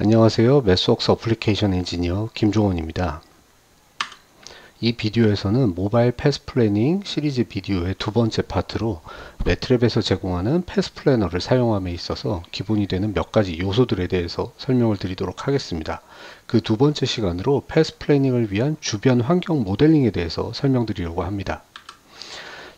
안녕하세요. 매스웍스 어플리케이션 엔지니어 김종원입니다. 이 비디오에서는 모바일 패스 플래닝 시리즈 비디오의 두 번째 파트로 매트랩에서 제공하는 패스 플래너를 사용함에 있어서 기본이 되는 몇 가지 요소들에 대해서 설명을 드리도록 하겠습니다. 그 두 번째 시간으로 패스 플래닝을 위한 주변 환경 모델링에 대해서 설명드리려고 합니다.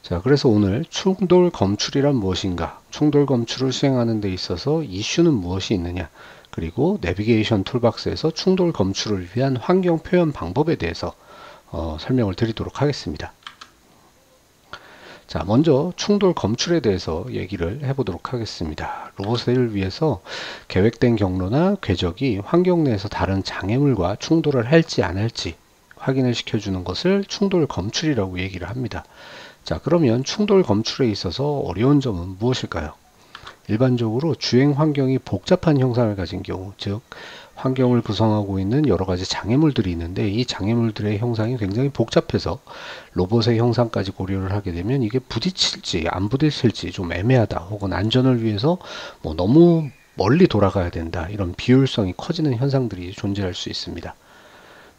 자, 그래서 오늘 충돌 검출이란 무엇인가, 충돌 검출을 수행하는 데 있어서 이슈는 무엇이 있느냐, 그리고 내비게이션 툴박스에서 충돌 검출을 위한 환경 표현 방법에 대해서 설명을 드리도록 하겠습니다. 자, 먼저 충돌 검출에 대해서 얘기를 해보도록 하겠습니다. 로봇을 위해서 계획된 경로나 궤적이 환경 내에서 다른 장애물과 충돌을 할지 안 할지 확인을 시켜주는 것을 충돌 검출이라고 얘기를 합니다. 자, 그러면 충돌 검출에 있어서 어려운 점은 무엇일까요? 일반적으로 주행 환경이 복잡한 형상을 가진 경우, 즉 환경을 구성하고 있는 여러 가지 장애물들이 있는데 이 장애물들의 형상이 굉장히 복잡해서 로봇의 형상까지 고려를 하게 되면 이게 부딪힐지 안 부딪힐지 좀 애매하다, 혹은 안전을 위해서 너무 멀리 돌아가야 된다, 이런 비효율성이 커지는 현상들이 존재할 수 있습니다.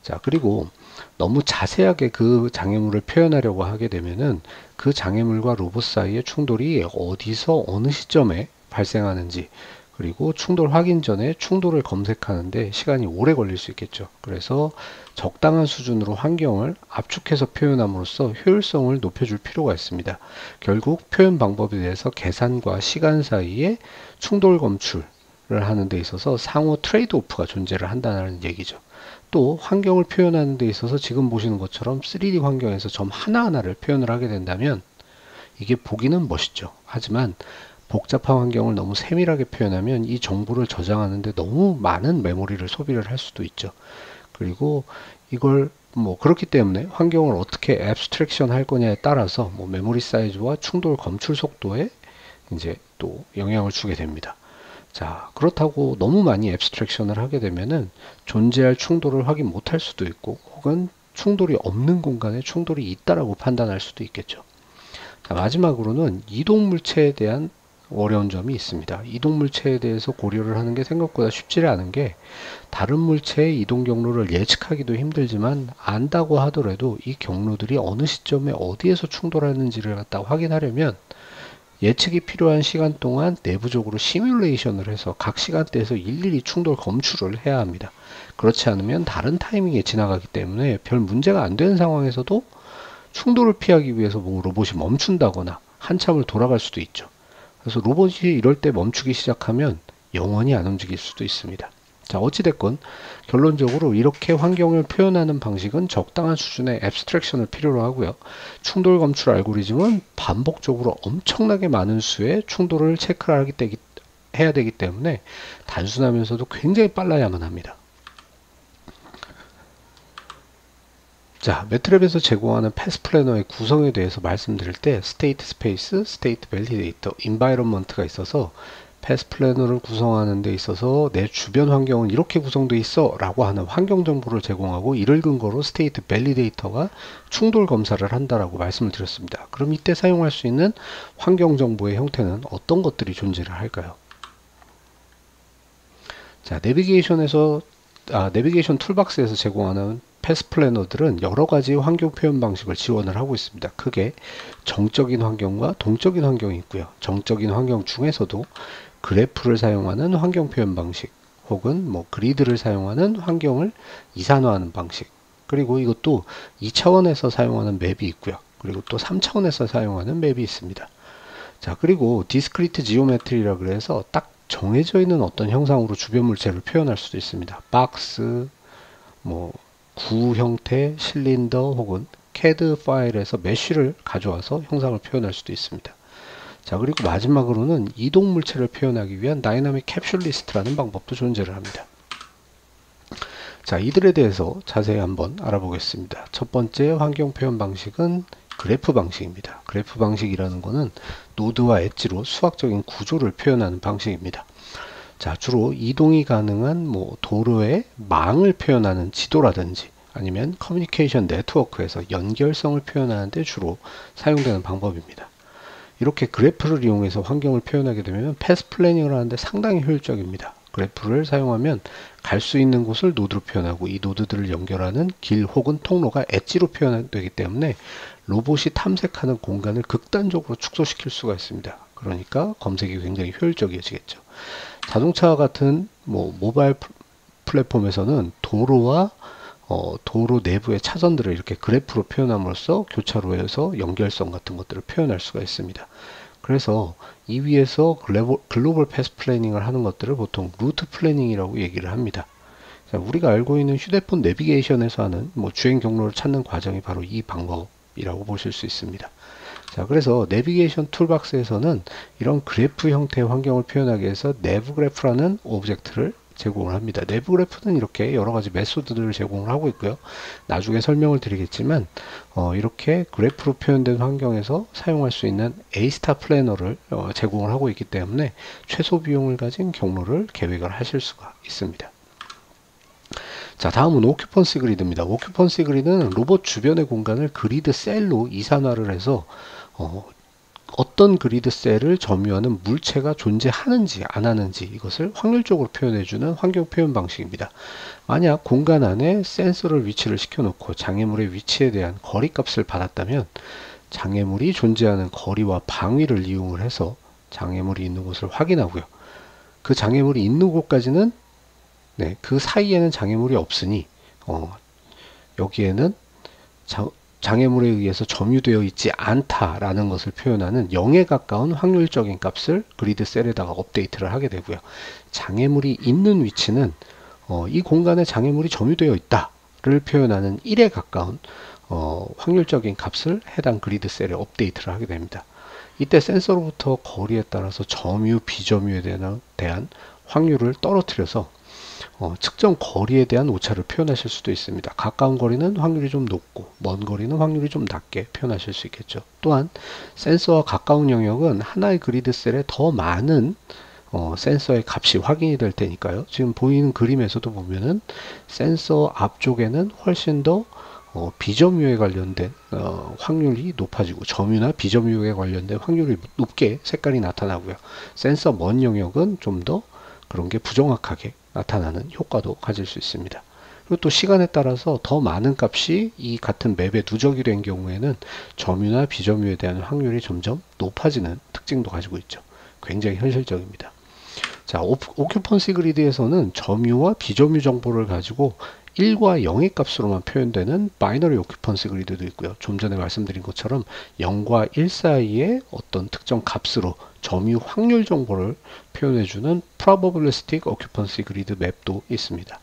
자, 그리고 너무 자세하게 그 장애물을 표현하려고 하게 되면은 그 장애물과 로봇 사이의 충돌이 어디서 어느 시점에 발생하는지, 그리고 충돌 확인 전에 충돌을 검색하는데 시간이 오래 걸릴 수 있겠죠. 그래서 적당한 수준으로 환경을 압축해서 표현함으로써 효율성을 높여줄 필요가 있습니다. 결국 표현 방법에 대해서 계산과 시간 사이에 충돌 검출을 하는 데 있어서 상호 트레이드 오프가 존재를 한다는 얘기죠. 또 환경을 표현하는 데 있어서 지금 보시는 것처럼 3D 환경에서 점 하나하나를 표현을 하게 된다면 이게 보기는 멋있죠. 하지만 복잡한 환경을 너무 세밀하게 표현하면 이 정보를 저장하는데 너무 많은 메모리를 소비를 할 수도 있죠. 그리고 이걸 그렇기 때문에 환경을 어떻게 앱스트랙션 할 거냐에 따라서 메모리 사이즈와 충돌 검출 속도에 이제 또 영향을 주게 됩니다. 자, 그렇다고 너무 많이 앱스트랙션을 하게 되면은 존재할 충돌을 확인 못할 수도 있고, 혹은 충돌이 없는 공간에 충돌이 있다라고 판단할 수도 있겠죠. 자, 마지막으로는 이동물체에 대한 어려운 점이 있습니다. 이동물체에 대해서 고려를 하는 게 생각보다 쉽지 않은 게, 다른 물체의 이동 경로를 예측하기도 힘들지만 안다고 하더라도 이 경로들이 어느 시점에 어디에서 충돌하는지를 갖다 확인하려면 예측이 필요한 시간 동안 내부적으로 시뮬레이션을 해서 각 시간대에서 일일이 충돌 검출을 해야 합니다. 그렇지 않으면 다른 타이밍에 지나가기 때문에 별 문제가 안 되는 상황에서도 충돌을 피하기 위해서 로봇이 멈춘다거나 한참을 돌아갈 수도 있죠. 그래서 로봇이 이럴 때 멈추기 시작하면 영원히 안 움직일 수도 있습니다. 자, 어찌됐건 결론적으로 이렇게 환경을 표현하는 방식은 적당한 수준의 앱스트랙션을 필요로 하고요. 충돌 검출 알고리즘은 반복적으로 엄청나게 많은 수의 충돌을 체크를 해야 되기 때문에 단순하면서도 굉장히 빨라야만 합니다. 자, 매트랩에서 제공하는 패스 플래너의 구성에 대해서 말씀드릴 때 스테이트 스페이스, 스테이트 밸리데이터, 인바이런먼트가 있어서 패스 플래너를 구성하는 데 있어서 내 주변 환경은 이렇게 구성되어 있어 라고 하는 환경 정보를 제공하고, 이를 근거로 스테이트 밸리데이터가 충돌 검사를 한다라고 말씀을 드렸습니다. 그럼 이때 사용할 수 있는 환경 정보의 형태는 어떤 것들이 존재를 할까요? 자, 내비게이션 툴박스에서 제공하는 패스 플래너들은 여러 가지 환경 표현 방식을 지원을 하고 있습니다. 크게 정적인 환경과 동적인 환경이 있고요. 정적인 환경 중에서도 그래프를 사용하는 환경 표현 방식, 혹은 그리드를 사용하는 환경을 이산화하는 방식, 그리고 이것도 2차원에서 사용하는 맵이 있고요. 그리고 또 3차원에서 사용하는 맵이 있습니다. 자, 그리고 디스크리트 지오메트리라 그래서 딱 정해져 있는 어떤 형상으로 주변 물체를 표현할 수도 있습니다. 박스, 구 형태, 실린더, 혹은 CAD 파일에서 메쉬를 가져와서 형상을 표현할 수도 있습니다. 자, 그리고 마지막으로는 이동 물체를 표현하기 위한 다이나믹 캡슐 리스트라는 방법도 존재를 합니다. 자, 이들에 대해서 자세히 한번 알아보겠습니다. 첫 번째 환경 표현 방식은 그래프 방식입니다. 그래프 방식이라는 것은 노드와 엣지로 수학적인 구조를 표현하는 방식입니다. 자, 주로 이동이 가능한 도로의 망을 표현하는 지도라든지 아니면 커뮤니케이션 네트워크에서 연결성을 표현하는 데 주로 사용되는 방법입니다. 이렇게 그래프를 이용해서 환경을 표현하게 되면 패스 플래닝을 하는데 상당히 효율적입니다. 그래프를 사용하면 갈 수 있는 곳을 노드로 표현하고 이 노드들을 연결하는 길 혹은 통로가 엣지로 표현되기 때문에 로봇이 탐색하는 공간을 극단적으로 축소시킬 수가 있습니다. 그러니까 검색이 굉장히 효율적이어지겠죠. 자동차와 같은 모바일 플랫폼에서는 도로와 도로 내부의 차선들을 이렇게 그래프로 표현함으로써 교차로에서 연결성 같은 것들을 표현할 수가 있습니다. 그래서 이 위에서 글로벌 패스 플래닝을 하는 것들을 보통 루트 플래닝이라고 얘기를 합니다. 자, 우리가 알고 있는 휴대폰 내비게이션에서 하는 주행 경로를 찾는 과정이 바로 이 방법이라고 보실 수 있습니다. 자, 그래서 내비게이션 툴박스에서는 이런 그래프 형태의 환경을 표현하기 위해서 내부 그래프라는 오브젝트를 제공을 합니다. 내부 그래프는 이렇게 여러 가지 메소드들을 제공을 하고 있고요. 나중에 설명을 드리겠지만 이렇게 그래프로 표현된 환경에서 사용할 수 있는 A-스타 플래너를 제공을 하고 있기 때문에 최소 비용을 가진 경로를 계획을 하실 수가 있습니다. 자, 다음은 오큐펀시 그리드입니다. 오큐펀시 그리드는 로봇 주변의 공간을 그리드 셀로 이산화를 해서 어떤 그리드 셀을 점유하는 물체가 존재하는지 안 하는지 이것을 확률적으로 표현해주는 환경 표현 방식입니다. 만약 공간 안에 센서를 위치를 시켜놓고 장애물의 위치에 대한 거리값을 받았다면 장애물이 존재하는 거리와 방위를 이용을 해서 장애물이 있는 곳을 확인하고요. 그 장애물이 있는 곳까지는 그 사이에는 장애물이 없으니 여기에는 장애물에 의해서 점유되어 있지 않다라는 것을 표현하는 0에 가까운 확률적인 값을 그리드 셀에다가 업데이트를 하게 되고요. 장애물이 있는 위치는 이 공간에 장애물이 점유되어 있다를 표현하는 1에 가까운 확률적인 값을 해당 그리드 셀에 업데이트를 하게 됩니다. 이때 센서로부터 거리에 따라서 점유, 비점유에 대한 확률을 떨어뜨려서 측정 거리에 대한 오차를 표현하실 수도 있습니다. 가까운 거리는 확률이 좀 높고 먼 거리는 확률이 좀 낮게 표현하실 수 있겠죠. 또한 센서와 가까운 영역은 하나의 그리드 셀에 더 많은 센서의 값이 확인이 될 테니까요. 지금 보이는 그림에서도 보면은 센서 앞쪽에는 훨씬 더 비점유에 관련된 확률이 높아지고 점유나 비점유에 관련된 확률이 높게 색깔이 나타나고요. 센서 먼 영역은 좀 더 그런 게 부정확하게 나타나는 효과도 가질 수 있습니다. 그리고 또 시간에 따라서 더 많은 값이 이 같은 맵에 누적이 된 경우에는 점유나 비점유에 대한 확률이 점점 높아지는 특징도 가지고 있죠. 굉장히 현실적입니다. 자, 오큐펀시 그리드에서는 점유와 비점유 정보를 가지고 1과 0의 값으로만 표현되는 바이너리 오큐펀시 그리드도 있고요. 좀 전에 말씀드린 것처럼 0과 1 사이의 어떤 특정 값으로 점유 확률 정보를 표현해주는 probabilistic occupancy grid 맵도 있습니다.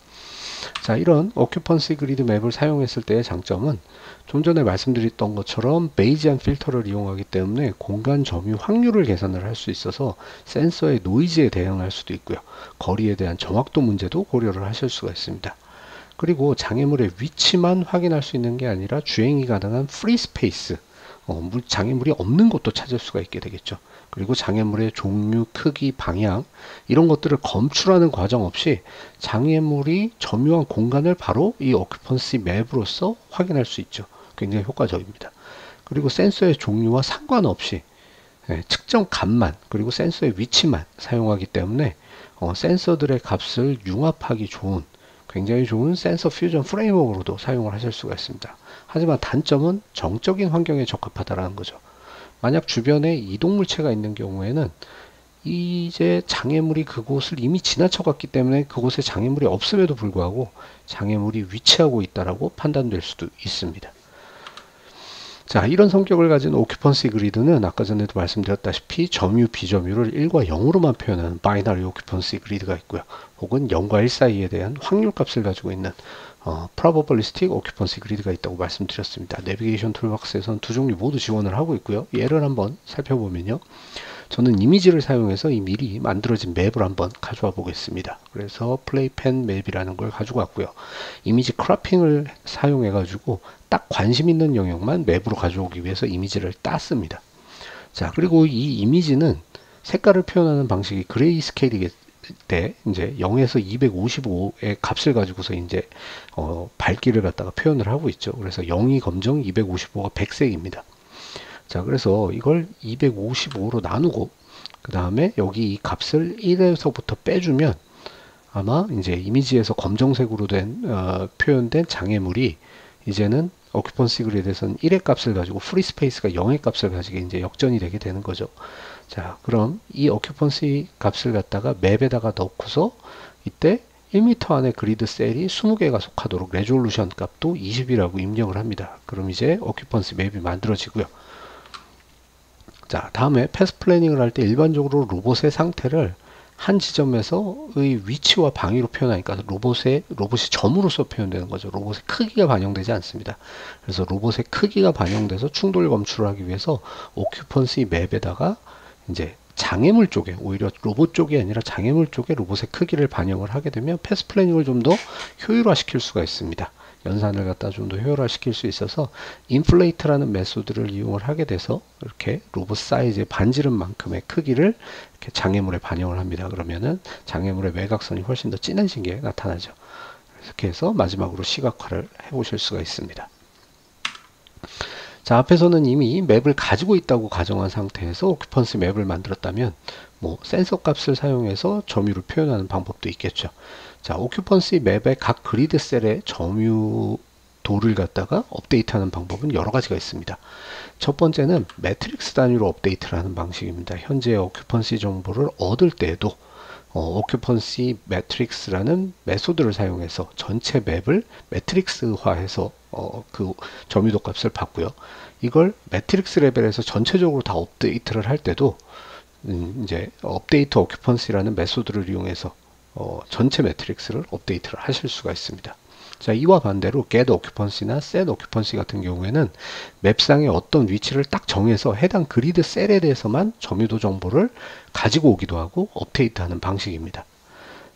자, 이런 occupancy grid 맵을 사용했을 때의 장점은 좀 전에 말씀드렸던 것처럼 베이지안 필터를 이용하기 때문에 공간 점유 확률을 계산을 할 수 있어서 센서의 노이즈에 대응할 수도 있고요. 거리에 대한 정확도 문제도 고려를 하실 수가 있습니다. 그리고 장애물의 위치만 확인할 수 있는 게 아니라 주행이 가능한 프리 스페이스, 장애물이 없는 곳도 찾을 수가 있게 되겠죠. 그리고 장애물의 종류, 크기, 방향 이런 것들을 검출하는 과정 없이 장애물이 점유한 공간을 바로 이 오큐펀시 맵으로서 확인할 수 있죠. 굉장히 효과적입니다. 그리고 센서의 종류와 상관없이 측정 값만 그리고 센서의 위치만 사용하기 때문에 센서들의 값을 융합하기 좋은 굉장히 좋은 센서 퓨전 프레임워크로도 사용을 하실 수가 있습니다. 하지만 단점은 정적인 환경에 적합하다라는 거죠. 만약 주변에 이동물체가 있는 경우에는 이제 장애물이 그곳을 이미 지나쳐 갔기 때문에 그곳에 장애물이 없음에도 불구하고 장애물이 위치하고 있다라고 판단될 수도 있습니다. 자, 이런 성격을 가진 오큐펀시 그리드는 아까 전에도 말씀드렸다시피 점유, 비점유를 1과 0으로만 표현하는 바이너리 오큐펀시 그리드가 있고요. 혹은 0과 1 사이에 대한 확률값을 가지고 있는 probabilistic occupancy grid가 있다고 말씀드렸습니다. 내비게이션 툴박스에서는 두 종류 모두 지원을 하고 있고요. 예를 한번 살펴보면요. 저는 이미지를 사용해서 이 미리 만들어진 맵을 한번 가져와 보겠습니다. 그래서 플레이펜 맵이라는 걸 가지고 왔고요. 이미지 크로핑을 사용해 가지고 딱 관심 있는 영역만 맵으로 가져오기 위해서 이미지를 땄습니다. 자, 그리고 이 이미지는 색깔을 표현하는 방식이 그레이 스케일이기 때 이제 0에서 255의 값을 가지고서 이제 밝기를 갖다가 표현을 하고 있죠. 그래서 0이 검정, 255가 백색입니다. 자, 그래서 이걸 255로 나누고 그 다음에 여기 이 값을 1에서부터 빼주면 아마 이제 이미지에서 검정색으로 표현된 장애물이 이제는 오큐펀시 그리드에서는 1의 값을 가지고 프리 스페이스가 0의 값을 가지게 이제 역전이 되게 되는 거죠. 자, 그럼 이 오큐펀시 값을 갖다가 맵에다가 넣고서 이때 1m 안에 그리드 셀이 20개가 속하도록 레졸루션 값도 20이라고 입력을 합니다. 그럼 이제 오큐펀시 맵이 만들어지고요. 자, 다음에 패스 플래닝을 할 때 일반적으로 로봇의 상태를 한 지점에서의 위치와 방위로 표현하니까 로봇이 점으로서 표현되는 거죠. 로봇의 크기가 반영되지 않습니다. 그래서 로봇의 크기가 반영돼서 충돌 검출을 하기 위해서 오큐펀시 맵에다가 이제 장애물 쪽에, 오히려 로봇 쪽이 아니라 장애물 쪽에 로봇의 크기를 반영을 하게 되면 패스 플래닝을 좀 더 효율화 시킬 수가 있습니다. 연산을 갖다 좀 더 효율화 시킬 수 있어서 인플레이트라는 메소드를 이용을 하게 돼서 이렇게 로봇 사이즈의 반지름만큼의 크기를 이렇게 장애물에 반영을 합니다. 그러면은 장애물의 매각선이 훨씬 더 진해진 게 나타나죠. 이렇게 해서 마지막으로 시각화를 해 보실 수가 있습니다. 자, 앞에서는 이미 맵을 가지고 있다고 가정한 상태에서 오큐펀시 맵을 만들었다면 뭐 센서 값을 사용해서 점유를 표현하는 방법도 있겠죠. 자, 오큐펀시 맵의 각 그리드 셀의 점유도를 갖다가 업데이트하는 방법은 여러 가지가 있습니다. 첫 번째는 매트릭스 단위로 업데이트를 하는 방식입니다. 현재 오큐펀시 정보를 얻을 때에도 오큐펀시 매트릭스라는 메소드를 사용해서 전체 맵을 매트릭스화해서 그 점유도 값을 받고요. 이걸 매트릭스 레벨에서 전체적으로 다 업데이트를 할 때도 이제 업데이트 오큐펀시라는 메소드를 이용해서 전체 매트릭스를 업데이트를 하실 수가 있습니다. 자, 이와 반대로 get occupancy나 set occupancy 같은 경우에는 맵상의 어떤 위치를 딱 정해서 해당 그리드 셀에 대해서만 점유도 정보를 가지고 오기도 하고 업데이트하는 방식입니다.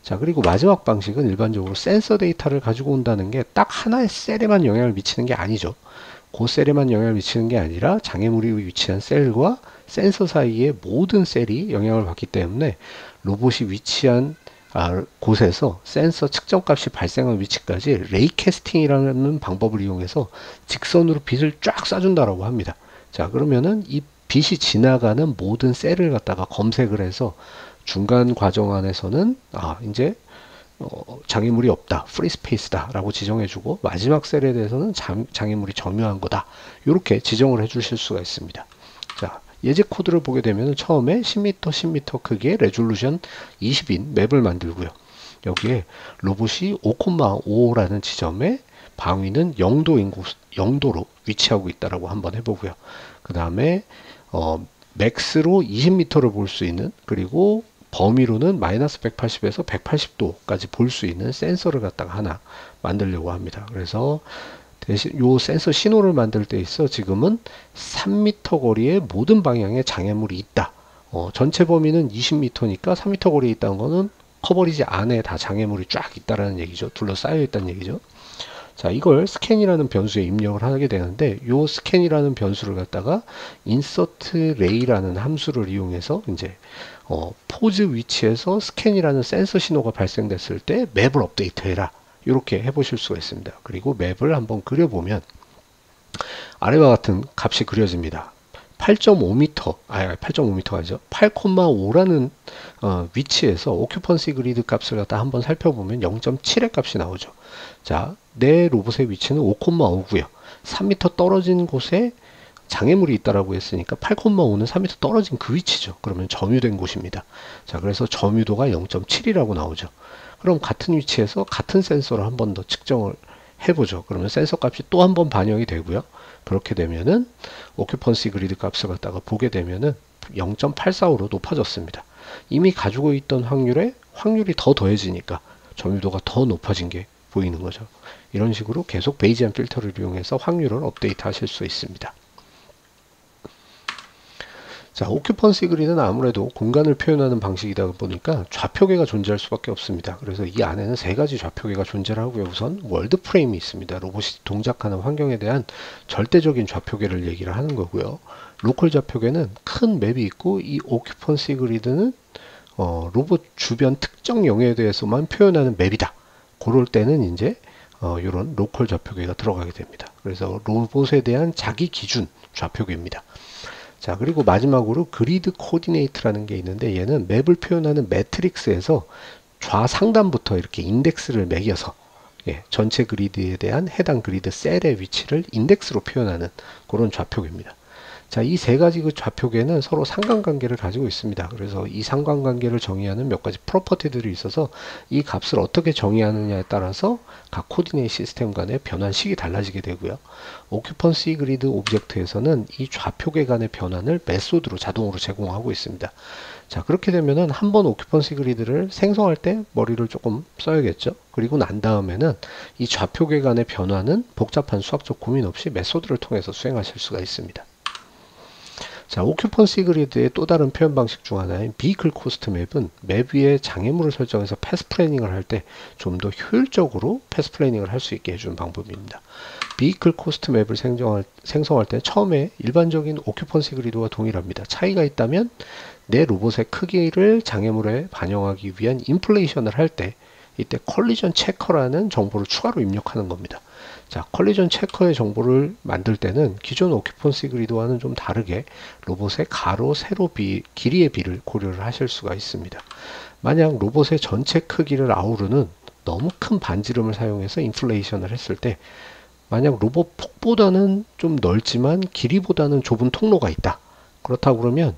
자, 그리고 마지막 방식은 일반적으로 센서 데이터를 가지고 온다는 게 딱 하나의 셀에만 영향을 미치는 게 아니죠. 그 셀에만 영향을 미치는 게 아니라 장애물이 위치한 셀과 센서 사이의 모든 셀이 영향을 받기 때문에 로봇이 위치한 곳에서 센서 측정값이 발생한 위치까지 레이캐스팅이라는 방법을 이용해서 직선으로 빛을 쫙 쏴준다라고 합니다. 자, 그러면은 이 빛이 지나가는 모든 셀을 갖다가 검색을 해서 중간 과정 안에서는 이제 장애물이 없다, 프리 스페이스다 라고 지정해주고 마지막 셀에 대해서는 장애물이 점유한 거다, 이렇게 지정을 해 주실 수가 있습니다. 자, 예제 코드를 보게 되면 처음에 10m, 10m 크기의 레졸루션 20인 맵을 만들고요. 여기에 로봇이 5,5라는 지점에 방위는 0도로 위치하고 있다라고 한번 해보고요. 그 다음에 맥스로 20m를 볼 수 있는, 그리고 범위로는 마이너스 180에서 180도까지 볼 수 있는 센서를 갖다가 하나 만들려고 합니다. 그래서 대신 요 센서 신호를 만들 때 있어 지금은 3m 거리의 모든 방향에 장애물이 있다. 전체 범위는 20m니까 3m 거리에 있다는 거는 커버리지 안에 다 장애물이 쫙 있다라는 얘기죠. 둘러싸여 있다는 얘기죠. 자, 이걸 스캔이라는 변수에 입력을 하게 되는데, 요 스캔이라는 변수를 갖다가 insert ray라는 함수를 이용해서 이제 포즈 위치에서 스캔이라는 센서 신호가 발생됐을 때 맵을 업데이트해라, 이렇게 해보실 수가 있습니다. 그리고 맵을 한번 그려보면 아래와 같은 값이 그려집니다. 8.5m, 8.5m가 아니죠. 8,5라는 위치에서 오큐펀시 그리드 값을 갖다 한번 살펴보면 0.7의 값이 나오죠. 자, 내 로봇의 위치는 5,5고요. 3m 떨어진 곳에 장애물이 있다라고 했으니까 8,5는 3m 떨어진 그 위치죠. 그러면 점유된 곳입니다. 자, 그래서 점유도가 0.7이라고 나오죠. 그럼 같은 위치에서 같은 센서를 한 번 더 측정을 해보죠. 그러면 센서 값이 또 한 번 반영이 되고요. 그렇게 되면은 오큐펀시 그리드 값을 갖다가 보게 되면은 0.845로 높아졌습니다. 이미 가지고 있던 확률이 더 더해지니까 점유도가 더 높아진 게 보이는 거죠. 이런 식으로 계속 베이지안 필터를 이용해서 확률을 업데이트 하실 수 있습니다. 자, 오큐펀시 그리드는 아무래도 공간을 표현하는 방식이다 보니까 좌표계가 존재할 수밖에 없습니다. 그래서 이 안에는 세 가지 좌표계가 존재를 하고요. 우선 월드 프레임이 있습니다. 로봇이 동작하는 환경에 대한 절대적인 좌표계를 얘기를 하는 거고요. 로컬 좌표계는 큰 맵이 있고, 이 오큐펀시 그리드는 로봇 주변 특정 영역에 대해서만 표현하는 맵이다. 그럴 때는 이제 이런 로컬 좌표계가 들어가게 됩니다. 그래서 로봇에 대한 자기 기준 좌표계입니다. 자, 그리고 마지막으로 그리드 코디네이트라는 게 있는데, 얘는 맵을 표현하는 매트릭스에서 좌상단부터 이렇게 인덱스를 매겨서 전체 그리드에 대한 해당 그리드 셀의 위치를 인덱스로 표현하는 그런 좌표계입니다. 자, 이 세 가지 그 좌표계는 서로 상관관계를 가지고 있습니다. 그래서 이 상관관계를 정의하는 몇 가지 프로퍼티들이 있어서 이 값을 어떻게 정의하느냐에 따라서 각 코디네이트 시스템 간의 변환식이 달라지게 되고요. 오큐펀시 그리드 오브젝트에서는 이 좌표계 간의 변환을 메소드로 자동으로 제공하고 있습니다. 자, 그렇게 되면은 한번 오큐펀시 그리드를 생성할 때 머리를 조금 써야겠죠. 그리고 난 다음에는 이 좌표계 간의 변화는 복잡한 수학적 고민 없이 메소드를 통해서 수행하실 수가 있습니다. 자, 오큐펀시 그리드의 또 다른 표현 방식 중 하나인 비클 코스트 맵은 맵 위에 장애물을 설정해서 패스 플래닝을 할 때 좀 더 효율적으로 패스 플래닝을 할 수 있게 해주는 방법입니다. 비클 코스트 맵을 생성할 때 처음에 일반적인 오큐펀시 그리드와 동일합니다. 차이가 있다면 내 로봇의 크기를 장애물에 반영하기 위한 인플레이션을 할 때 이때 컬리전 체커라는 정보를 추가로 입력하는 겁니다. 자, 컬리전 체커의 정보를 만들 때는 기존 오큐펀시 그리드와는 좀 다르게 로봇의 가로, 세로 길이의 비를 고려를 하실 수가 있습니다. 만약 로봇의 전체 크기를 아우르는 너무 큰 반지름을 사용해서 인플레이션을 했을 때 만약 로봇 폭보다는 좀 넓지만 길이보다는 좁은 통로가 있다. 그렇다고 그러면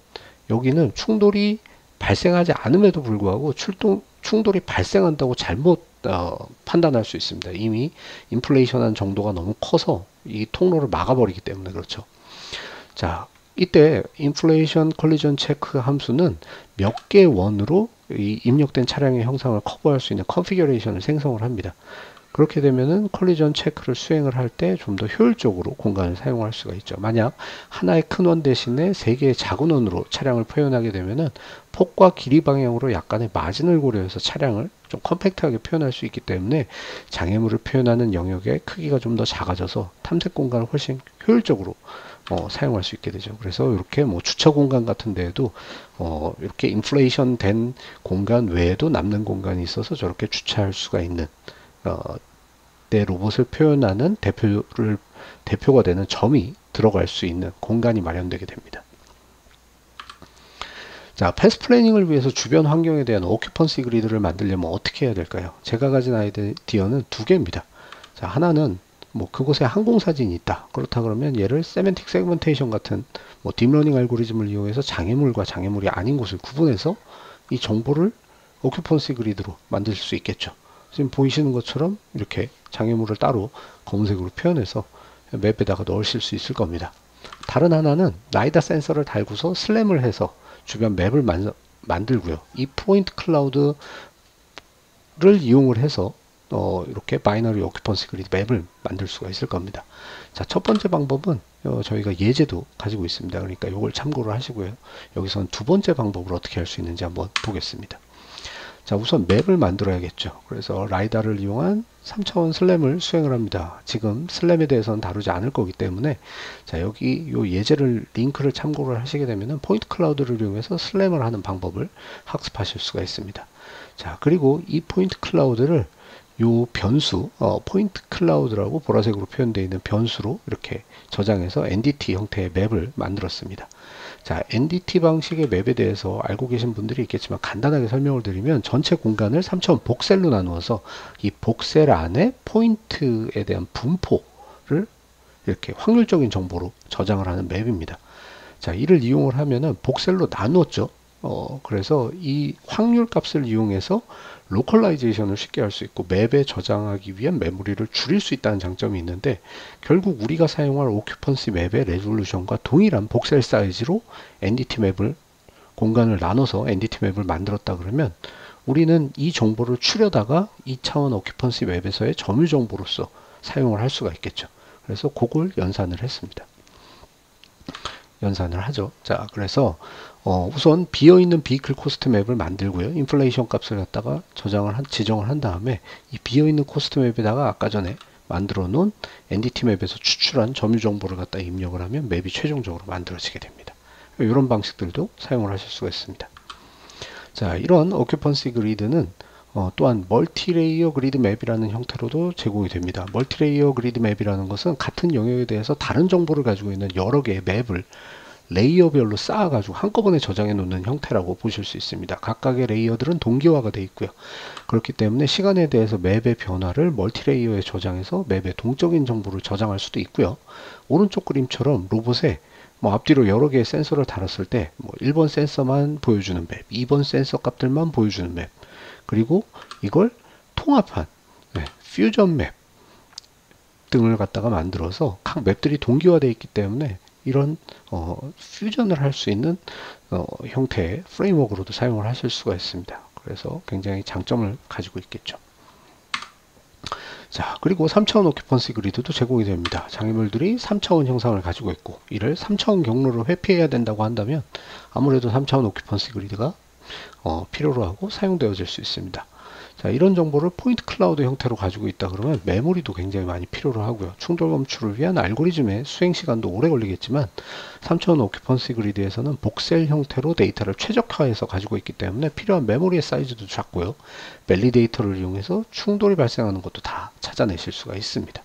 여기는 충돌이 발생하지 않음에도 불구하고 충돌이 발생한다고 잘못 판단할 수 있습니다. 이미 인플레이션한 정도가 너무 커서 이 통로를 막아버리기 때문에 그렇죠. 자, 이때 인플레이션 컬리전 체크 함수는 몇 개의 원으로 이 입력된 차량의 형상을 커버할 수 있는 컨피규레이션을 생성을 합니다. 그렇게 되면은 컬리전 체크를 수행을 할 때 좀 더 효율적으로 공간을 사용할 수가 있죠. 만약 하나의 큰 원 대신에 세 개의 작은 원으로 차량을 표현하게 되면은 폭과 길이 방향으로 약간의 마진을 고려해서 차량을 좀 컴팩트하게 표현할 수 있기 때문에 장애물을 표현하는 영역의 크기가 좀 더 작아져서 탐색 공간을 훨씬 효율적으로 사용할 수 있게 되죠. 그래서 이렇게 뭐 주차 공간 같은 데에도 이렇게 인플레이션 된 공간 외에도 남는 공간이 있어서 저렇게 주차할 수가 있는 내 로봇을 표현하는 대표가 되는 점이 들어갈 수 있는 공간이 마련되게 됩니다. 자, 패스 플래닝을 위해서 주변 환경에 대한 오큐펀시 그리드를 만들려면 어떻게 해야 될까요? 제가 가진 아이디어는 두 개입니다. 자, 하나는 뭐 그곳에 항공사진이 있다. 그렇다 그러면 얘를 세멘틱 세그멘테이션 같은 뭐 딥러닝 알고리즘을 이용해서 장애물과 장애물이 아닌 곳을 구분해서 이 정보를 오큐펀시 그리드로 만들 수 있겠죠. 지금 보이시는 것처럼 이렇게 장애물을 따로 검은색으로 표현해서 맵에다가 넣으실 수 있을 겁니다. 다른 하나는 라이다 센서를 달고서 슬램을 해서 주변 맵을 만들고요. 이 포인트 클라우드를 이용을 해서 이렇게 바이너리 오큐펀시 그리드 맵을 만들 수가 있을 겁니다. 자, 첫 번째 방법은 저희가 예제도 가지고 있습니다. 그러니까 이걸 참고를 하시고요. 여기서는 두 번째 방법을 어떻게 할 수 있는지 한번 보겠습니다. 자, 우선 맵을 만들어야겠죠. 그래서 라이다를 이용한 3차원 슬램을 수행을 합니다. 지금 슬램에 대해서는 다루지 않을 거기 때문에 자, 여기 요 예제를 링크를 참고를 하시게 되면은 포인트 클라우드를 이용해서 슬램을 하는 방법을 학습하실 수가 있습니다. 자, 그리고 이 포인트 클라우드를 요 변수 포인트 클라우드라고 보라색으로 표현되어 있는 변수로 이렇게 저장해서 NDT 형태의 맵을 만들었습니다. 자, NDT 방식의 맵에 대해서 알고 계신 분들이 있겠지만 간단하게 설명을 드리면 전체 공간을 3차원 복셀로 나누어서 이 복셀 안에 포인트에 대한 분포를 이렇게 확률적인 정보로 저장을 하는 맵입니다. 자, 이를 이용을 하면은 복셀로 나누었죠. 그래서 이 확률 값을 이용해서 로컬라이제이션을 쉽게 할 수 있고 맵에 저장하기 위한 메모리를 줄일 수 있다는 장점이 있는데 결국 우리가 사용할 오큐펀시 맵의 레졸루션과 동일한 복셀 사이즈로 NDT 맵을 공간을 나눠서 NDT 맵을 만들었다 그러면 우리는 이 정보를 추려다가 2차원 오큐펀시 맵에서의 점유 정보로서 사용을 할 수가 있겠죠. 그래서 그걸 연산을 했습니다. 연산을 하죠. 자, 그래서 우선 비어있는 비클 코스트 맵을 만들고요. 인플레이션 값을 갖다가 지정을 한 다음에 이 비어있는 코스트 맵에다가 아까 전에 만들어 놓은 NDT 맵에서 추출한 점유 정보를 갖다 입력을 하면 맵이 최종적으로 만들어지게 됩니다. 이런 방식들도 사용을 하실 수가 있습니다. 자, 이런 오큐펀시 그리드는 또한 멀티레이어 그리드 맵이라는 형태로도 제공이 됩니다. 멀티레이어 그리드 맵이라는 것은 같은 영역에 대해서 다른 정보를 가지고 있는 여러 개의 맵을 레이어별로 쌓아가지고 한꺼번에 저장해 놓는 형태라고 보실 수 있습니다. 각각의 레이어들은 동기화가 되어 있고요. 그렇기 때문에 시간에 대해서 맵의 변화를 멀티레이어에 저장해서 맵의 동적인 정보를 저장할 수도 있고요. 오른쪽 그림처럼 로봇에 앞뒤로 여러 개의 센서를 달았을 때 1번 센서만 보여주는 맵, 2번 센서 값들만 보여주는 맵, 그리고 이걸 통합한 퓨전 맵 등을 갖다가 만들어서 각 맵들이 동기화되어 있기 때문에 이런 퓨전을 할 수 있는 형태의 프레임워크로도 사용을 하실 수가 있습니다. 그래서 굉장히 장점을 가지고 있겠죠. 자, 그리고 3차원 오큐펀시 그리드도 제공이 됩니다. 장애물들이 3차원 형상을 가지고 있고 이를 3차원 경로로 회피해야 된다고 한다면 아무래도 3차원 오큐펀시 그리드가 필요로 하고 사용되어질 수 있습니다. 자, 이런 정보를 포인트 클라우드 형태로 가지고 있다 그러면 메모리도 굉장히 많이 필요로 하고요. 충돌 검출을 위한 알고리즘의 수행 시간도 오래 걸리겠지만 3차원 오큐펀시 그리드에서는 복셀 형태로 데이터를 최적화해서 가지고 있기 때문에 필요한 메모리의 사이즈도 작고요. 밸리데이터를 이용해서 충돌이 발생하는 것도 다 찾아내실 수가 있습니다.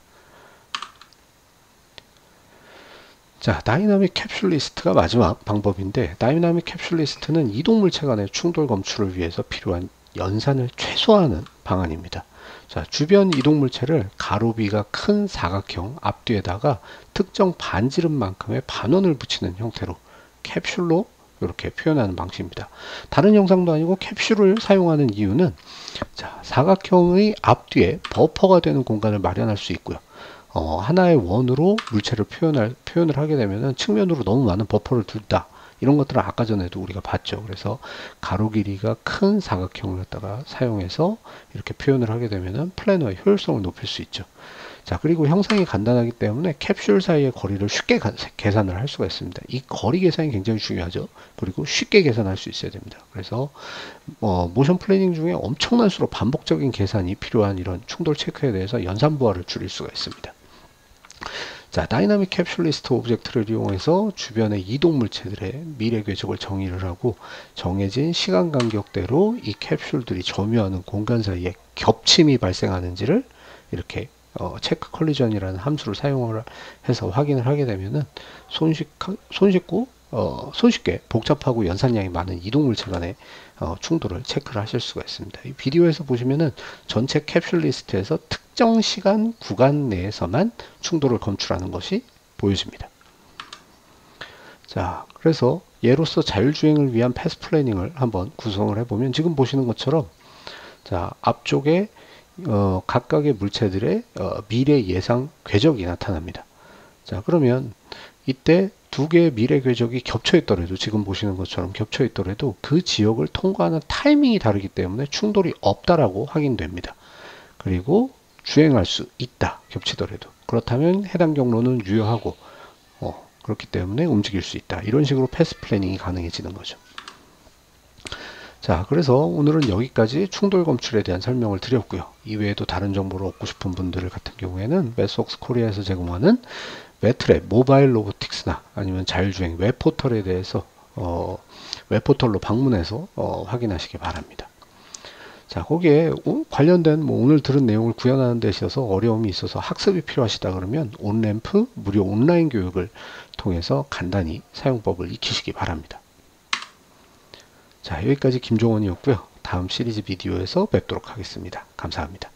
자, 다이나믹 캡슐 리스트가 마지막 방법인데, 다이나믹 캡슐 리스트는 이동물체 간의 충돌 검출을 위해서 필요한 연산을 최소화하는 방안입니다. 자, 주변 이동물체를 가로비가 큰 사각형 앞뒤에다가 특정 반지름만큼의 반원을 붙이는 형태로 캡슐로 이렇게 표현하는 방식입니다. 다른 형상도 아니고 캡슐을 사용하는 이유는 자, 사각형의 앞뒤에 버퍼가 되는 공간을 마련할 수 있고요. 하나의 원으로 물체를 표현을 하게 되면 측면으로 너무 많은 버퍼를 둘다 이런 것들은 아까 전에도 우리가 봤죠. 그래서 가로 길이가 큰 사각형을 갖다가 사용해서 이렇게 표현을 하게 되면 플래너의 효율성을 높일 수 있죠. 자, 그리고 형상이 간단하기 때문에 캡슐 사이의 거리를 쉽게 계산을 할 수가 있습니다. 이 거리 계산이 굉장히 중요하죠. 그리고 쉽게 계산할 수 있어야 됩니다. 그래서 모션 플래닝 중에 엄청난 수로 반복적인 계산이 필요한 이런 충돌 체크에 대해서 연산부하를 줄일 수가 있습니다. 자, 다이나믹 캡슐 리스트 오브젝트를 이용해서 주변의 이동 물체들의 미래 궤적을 정의를 하고 정해진 시간 간격대로 이 캡슐들이 점유하는 공간 사이에 겹침이 발생하는지를 이렇게 체크 컬리전이라는 함수를 사용을 해서 확인을 하게 되면은 손쉽게 복잡하고 연산량이 많은 이동물체 간의 충돌을 체크를 하실 수가 있습니다. 이 비디오에서 보시면은 전체 캡슐 리스트에서 특정 시간 구간 내에서만 충돌을 검출하는 것이 보여집니다. 자, 그래서 예로서 자율주행을 위한 패스 플래닝을 한번 구성을 해보면 지금 보시는 것처럼 자, 앞쪽에 각각의 물체들의 미래 예상 궤적이 나타납니다. 자, 그러면 이때 두 개의 미래 궤적이 겹쳐 있더라도 지금 보시는 것처럼 겹쳐 있더라도 그 지역을 통과하는 타이밍이 다르기 때문에 충돌이 없다라고 확인됩니다. 그리고 주행할 수 있다. 겹치더라도. 그렇다면 해당 경로는 유효하고 그렇기 때문에 움직일 수 있다. 이런 식으로 패스 플래닝이 가능해지는 거죠. 자, 그래서 오늘은 여기까지 충돌 검출에 대한 설명을 드렸고요. 이외에도 다른 정보를 얻고 싶은 분들 같은 경우에는 매스웍스 코리아에서 제공하는 매트랩, 모바일 로보틱스나 아니면 자율주행 웹포털에 대해서 웹포털로 방문해서 확인하시기 바랍니다. 자, 거기에 관련된 오늘 들은 내용을 구현하는 데 있어서 어려움이 있어서 학습이 필요하시다 그러면 온램프 무료 온라인 교육을 통해서 간단히 사용법을 익히시기 바랍니다. 자, 여기까지 김종원이었고요. 다음 시리즈 비디오에서 뵙도록 하겠습니다. 감사합니다.